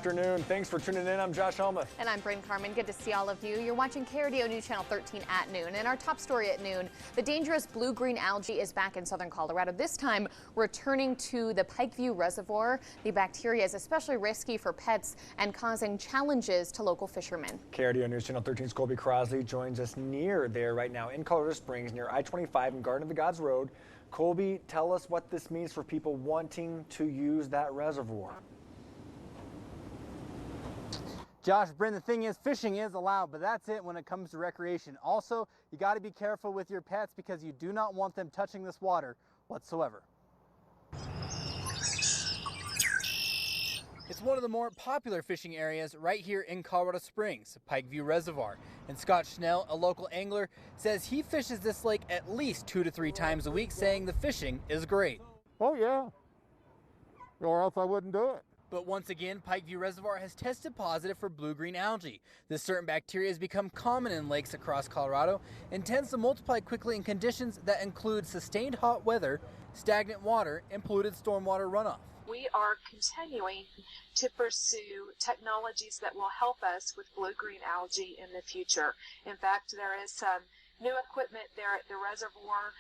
Afternoon. Thanks for tuning in. I'm Josh Helmuth. And I'm Bryn Carmen. Good to see all of you. You're watching KRDO News Channel 13 at noon. And our top story at noon, the dangerous blue-green algae is back in southern Colorado, this time returning to the Pikeview Reservoir. The bacteria is especially risky for pets and causing challenges to local fishermen. KRDO News Channel 13's Colby Crosley joins us near there right now in Colorado Springs near I-25 and Garden of the Gods Road. Colby, tell us what this means for people wanting to use that reservoir. Josh, Bryn, the thing is, fishing is allowed, but that's it when it comes to recreation. Also, you got to be careful with your pets because you do not want them touching this water whatsoever. It's one of the more popular fishing areas right here in Colorado Springs, Pikeview Reservoir. And Scott Schnell, a local angler, says he fishes this lake at least 2 to 3 times a week, saying the fishing is great. Oh yeah, or else I wouldn't do it. But once again, Pikeview Reservoir has tested positive for blue-green algae. This certain bacteria has become common in lakes across Colorado and tends to multiply quickly in conditions that include sustained hot weather, stagnant water, and polluted stormwater runoff. We are continuing to pursue technologies that will help us with blue-green algae in the future. In fact, there is some new equipment there at the reservoir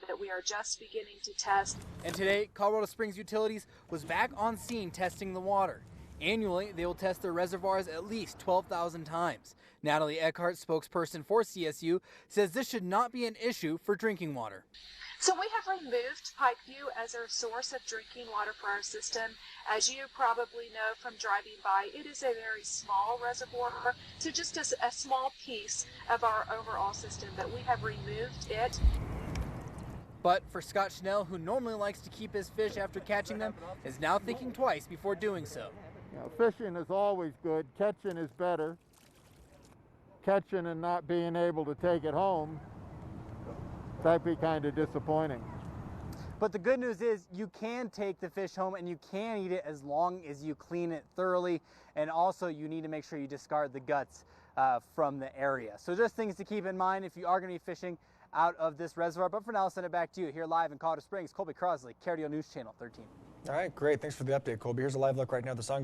that we are just beginning to test. And today, Colorado Springs Utilities was back on scene testing the water. Annually, they will test their reservoirs at least 12,000 times. Natalie Eckhart, spokesperson for CSU, says this should not be an issue for drinking water. So we have removed Pikeview as our source of drinking water for our system. As you probably know from driving by, it is a very small reservoir, so just a small piece of our overall system, but we have removed it. But for Scott Schnell, who normally likes to keep his fish after catching them, is now thinking twice before doing so. You know, fishing is always good. Catching is better. Catching and not being able to take it home, that'd be kind of disappointing. But the good news is you can take the fish home and you can eat it as long as you clean it thoroughly. And also you need to make sure you discard the guts from the area. So just things to keep in mind if you are going to be fishing out of this reservoir. But for now, I'll send it back to you here live in Colorado Springs. Colby Crosley, KRDO News Channel 13. All right, great. Thanks for the update, Colby. Here's a live look right now. The sun